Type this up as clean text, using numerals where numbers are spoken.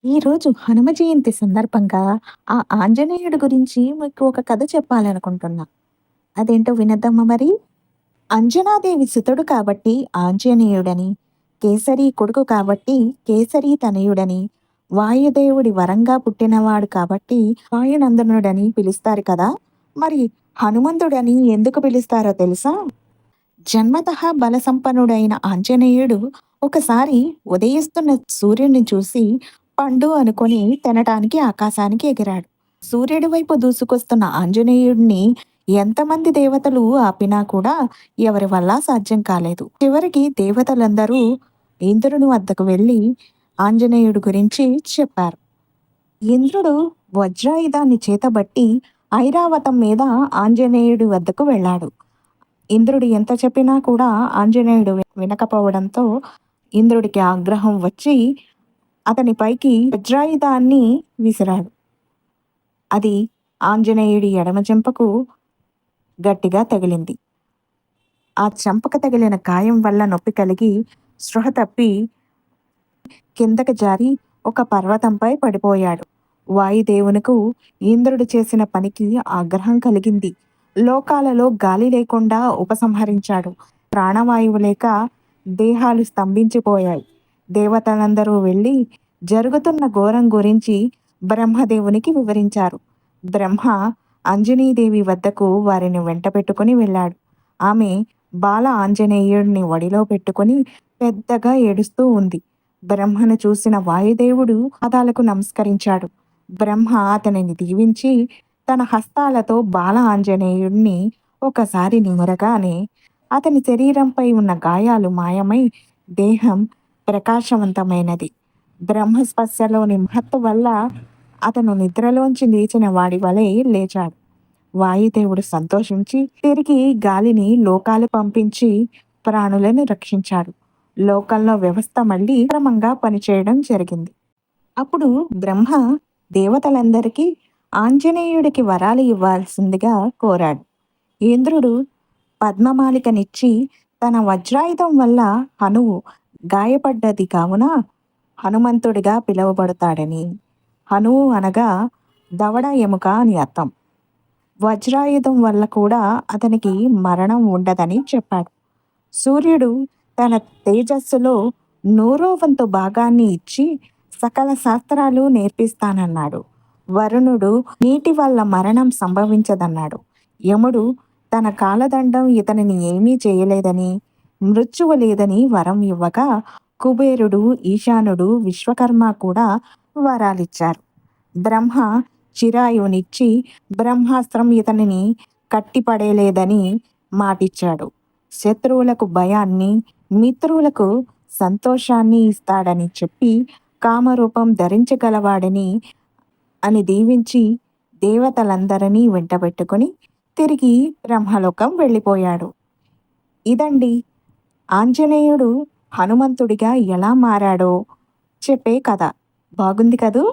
ఈరోజు హనుమ జయంతి సందర్భంగా ఆ ఆంజనేయుడి గురించి మీకు ఒక కథ చెప్పాలనుకుంటున్నా. అదేంటో వినేద్దామా మరి? అంజనాదేవి సుతుడు కాబట్టి ఆంజనేయుడని, కేసరి కొడుకు కాబట్టి కేసరి తనయుడని, వాయుదేవుడి వరంగా పుట్టినవాడు కాబట్టి వాయునందనుడని పిలుస్తారు కదా! మరి హనుమంతుడని ఎందుకు పిలుస్తారో తెలుసా? జన్మతః బలసంపన్నుడైన ఆంజనేయుడు ఒకసారి ఉదయిస్తున్న సూర్యుడిని చూసి పండు అనుకొని తినటానికి ఆకాశానికి ఎగిరాడు. సూర్యుడి వైపు దూసుకొస్తున్న ఆంజనేయుడిని ఎంతమంది దేవతలు ఆపినా కూడా ఎవరి వల్ల సాధ్యం కాలేదు. చివరికి దేవతలందరూ ఇంద్రుని వద్దకు వెళ్ళి ఆంజనేయుడి గురించి చెప్పారు. ఇంద్రుడు వజ్రాయుధాన్ని చేతబట్టి ఐరావతం మీద ఆంజనేయుడి వద్దకు వెళ్ళాడు. ఇంద్రుడు ఎంత చెప్పినా కూడా ఆంజనేయుడు వినకపోవడంతో ఇంద్రుడికి ఆగ్రహం వచ్చి అతని పైకి వజ్రాయుధాన్ని విసిరాడు. అది ఆంజనేయుడి ఎడమ చెంపకు గట్టిగా తగిలింది. ఆ చెంపకు తగిలిన గాయం వల్ల నొప్పి కలిగి స్పృహ తప్పి కిందకి జారి ఒక పర్వతంపై పడిపోయాడు. వాయుదేవునకు ఇంద్రుడు చేసిన పనికి ఆగ్రహం కలిగింది. లోకాలలో గాలి లేకుండా ఉపసంహరించాడు. ప్రాణవాయువు లేక దేహాలు స్తంభించిపోయాయి. దేవతలందరూ వెళ్ళి జరుగుతున్న ఘోరం గురించి బ్రహ్మదేవునికి వివరించారు. బ్రహ్మ అంజనీదేవి వద్దకు వారిని వెంట పెట్టుకుని వెళ్ళాడు. ఆమె బాల ఆంజనేయుడిని ఒడిలో పెట్టుకుని పెద్దగా ఏడుస్తూ ఉంది. బ్రహ్మను చూసిన వాయుదేవుడు పాదాలకు నమస్కరించాడు. బ్రహ్మ అతనిని దీవించి తన హస్తాలతో బాల ఆంజనేయుడిని ఒకసారి నిమురగానే అతని శరీరంపై ఉన్న గాయాలు మాయమై దేహం ప్రకాశవంతమైనది. బ్రహ్మస్పర్శలోని మహత్తు వల్ల అతను నిద్రలోంచి లేచిన వాడి వలె లేచాడు. వాయుదేవుడు సంతోషించి తిరిగి గాలిని లోకాలు పంపించి ప్రాణులను రక్షించాడు. లోకంలో వ్యవస్థ మళ్ళీ క్రమంగా పనిచేయడం జరిగింది. అప్పుడు బ్రహ్మ దేవతలందరికీ ఆంజనేయుడికి వరాలు ఇవ్వాల్సిందిగా కోరాడు. ఇంద్రుడు పద్మమాలికనిచ్చి తన వజ్రాయుధం వల్ల హనువు గాయపడ్డది కావున హనుమంతుడిగా పిలువబడతాడని, హనువు అనగా దవడ ఎముక అని అర్థం. వజ్రాయుధం వల్ల కూడా అతనికి మరణం ఉండదని చెప్పాడు. సూర్యుడు తన తేజస్సులో 100వ వంతు భాగాన్ని ఇచ్చి సకల శాస్త్రాలు నేర్పిస్తానన్నాడు. వరుణుడు నీటి వల్ల మరణం సంభవించదన్నాడు. యముడు తన కాలదండం ఇతనిని ఏమీ చేయలేదని, మృత్యువు లేదని వరం ఇవ్వగా కుబేరుడు, ఈశానుడు, విశ్వకర్మ కూడా వరాలిచ్చారు. బ్రహ్మ చిరాయువునిచ్చి బ్రహ్మాస్త్రం ఇతనిని కట్టిపడేలేదని మాటిచ్చాడు. శత్రువులకు భయాన్ని, మిత్రులకు సంతోషాన్ని ఇస్తాడని చెప్పి కామరూపం ధరించగలవాడని అని దీవించి దేవతలందరినీ వెంటబెట్టుకుని తిరిగి బ్రహ్మలోకం వెళ్ళిపోయాడు. ఇదండి ఆంజనేయుడు హనుమంతుడిగా ఎలా మారాడో చెప్పే కథ. బాగుంది కదూ!